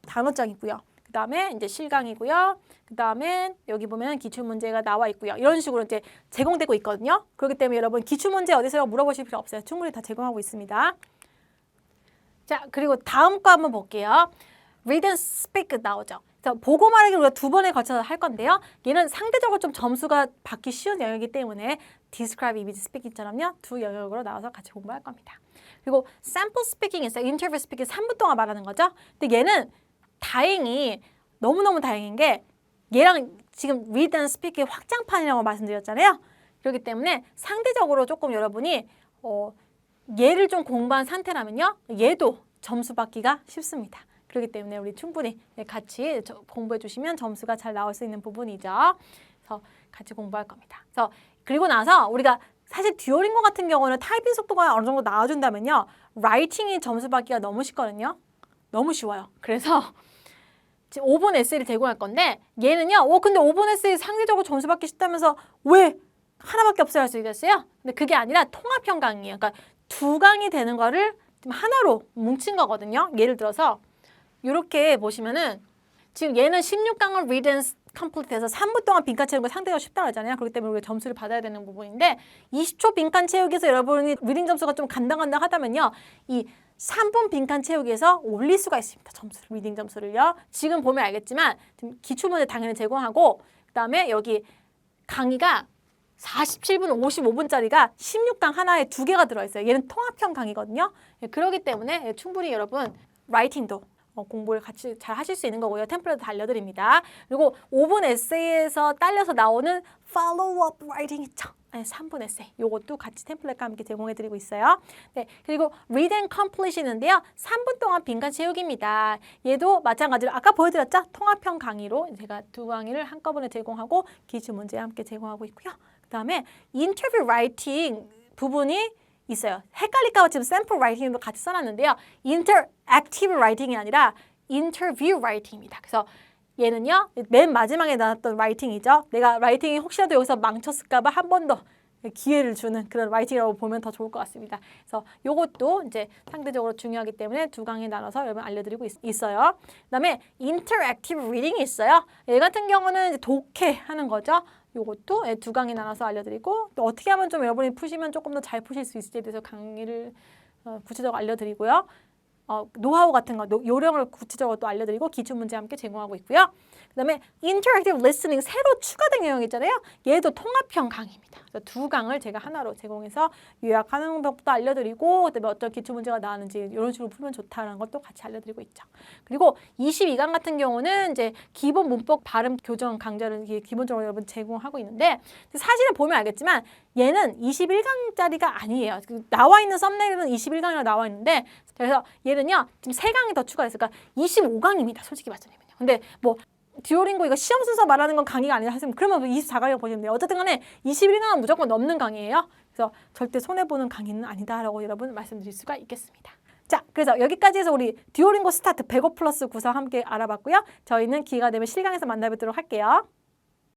단어장 있고요. 그다음에 이제 실강이고요. 그다음에 여기 보면 기출문제가 나와 있고요. 이런 식으로 이제 제공되고 있거든요. 그렇기 때문에 여러분 기출문제 어디서 물어보실 필요 없어요. 충분히 다 제공하고 있습니다. 자, 그리고 다음 거 한번 볼게요. read and speak 나오죠. 그래서 보고 말하기 우리가 두 번에 걸쳐서 할 건데요. 얘는 상대적으로 좀 점수가 받기 쉬운 영역이기 때문에 describe, image, speaking처럼요. 두 영역으로 나와서 같이 공부할 겁니다. 그리고 sample speaking 있어요. interview speaking 3분 동안 말하는 거죠. 근데 얘는 다행히 너무너무 다행인 게 얘랑 지금 read and speak의 확장판이라고 말씀드렸잖아요. 그렇기 때문에 상대적으로 조금 여러분이 얘를 좀 공부한 상태라면요. 얘도 점수 받기가 쉽습니다. 그렇기 때문에 우리 충분히 같이 공부해 주시면 점수가 잘 나올 수 있는 부분이죠. 그래서 같이 공부할 겁니다. 그래서 그리고 나서 우리가 사실 듀오링고 같은 경우는 타이핑 속도가 어느 정도 나와준다면요. 라이팅이 점수 받기가 너무 쉽거든요. 너무 쉬워요. 그래서 지금 5분 에세이를 제공할 건데 얘는요. 근데 5분 에세이 상대적으로 점수 받기 쉽다면서 왜 하나밖에 없어야 할 수 있겠어요? 근데 그게 아니라 통합형 강의예요. 그러니까 두 강이 되는 거를 지금 하나로 뭉친 거거든요. 예를 들어서 이렇게 보시면은 지금 얘는 16강을 read and complete 해서 3분 동안 빈칸 채우는 거 상대가 쉽다고 하잖아요. 그렇기 때문에 우리가 점수를 받아야 되는 부분인데 20초 빈칸 채우기에서 여러분이 리딩 점수가 좀 간당간당하다면요. 이 3분 빈칸 채우기에서 올릴 수가 있습니다. 점수를, 리딩 점수를요. 지금 보면 알겠지만 기출문제 당연히 제공하고 그다음에 여기 강의가 47분, 55분짜리가 16강 하나에 2개가 들어있어요. 얘는 통합형 강의거든요. 그렇기 때문에 충분히 여러분 라이팅도 공부를 같이 잘 하실 수 있는 거고요. 템플릿도 알려드립니다. 그리고 5분 에세이에서 딸려서 나오는 follow-up writing 있죠. 3분 에세이. 요것도 같이 템플릿과 함께 제공해드리고 있어요. 네, 그리고 read and complete인데요. 3분 동안 빈칸 채우기입니다. 얘도 마찬가지로 아까 보여드렸죠? 통합형 강의로 제가 두 강의를 한꺼번에 제공하고 기출문제 함께 제공하고 있고요. 그 다음에 인터뷰 라이팅 부분이 있어요. 헷갈릴까 봐 지금 샘플 라이팅도 같이 써놨는데요. 인터액티브 라이팅이 아니라 인터뷰 라이팅입니다. 그래서 얘는요. 맨 마지막에 나왔던 라이팅이죠. 내가 라이팅이 혹시라도 여기서 망쳤을까 봐 한 번 더 기회를 주는 그런 라이팅이라고 보면 더 좋을 것 같습니다. 그래서 요것도 이제 상대적으로 중요하기 때문에 두 강에 나눠서 여러분 알려드리고 있어요. 그다음에 인터액티브 리딩이 있어요. 얘 같은 경우는 이제 독해하는 거죠. 요것도 두 강에 나눠서 알려드리고 또 어떻게 하면 좀 여러분이 푸시면 조금 더 잘 푸실 수 있을지에 대해서 강의를 구체적으로 알려드리고요. 노하우 같은 거, 요령을 구체적으로 또 알려드리고 기출문제 함께 제공하고 있고요. 그 다음에 인터랙티브 리스닝 새로 추가된 영역 있잖아요. 얘도 통합형 강의입니다. 그래서 두 강을 제가 하나로 제공해서 요약하는 법도 알려드리고 그다음에 어떤 기출문제가 나왔는지 이런 식으로 풀면 좋다는 것도 같이 알려드리고 있죠. 그리고 22강 같은 경우는 이제 기본 문법 발음 교정 강좌를 기본적으로 여러분 제공하고 있는데 사실은 보면 알겠지만 얘는 21강짜리가 아니에요. 나와 있는 썸네일은 21강이라고 나와 있는데 그래서 얘는요 지금 3강이 더 추가됐어요. 그러니까 25강입니다. 솔직히 말씀드리면요. 근데 뭐 듀오링고 이거 시험 순서 말하는 건 강의가 아니라 하시면 그러면 24강이라고 보시면 돼요. 어쨌든 간에 21강은 무조건 넘는 강의예요. 그래서 절대 손해보는 강의는 아니다라고 여러분 말씀드릴 수가 있겠습니다. 자, 그래서 여기까지 해서 우리 듀오링고 스타트 105 플러스 구성 함께 알아봤고요. 저희는 기회가 되면 실강에서 만나뵙도록 할게요.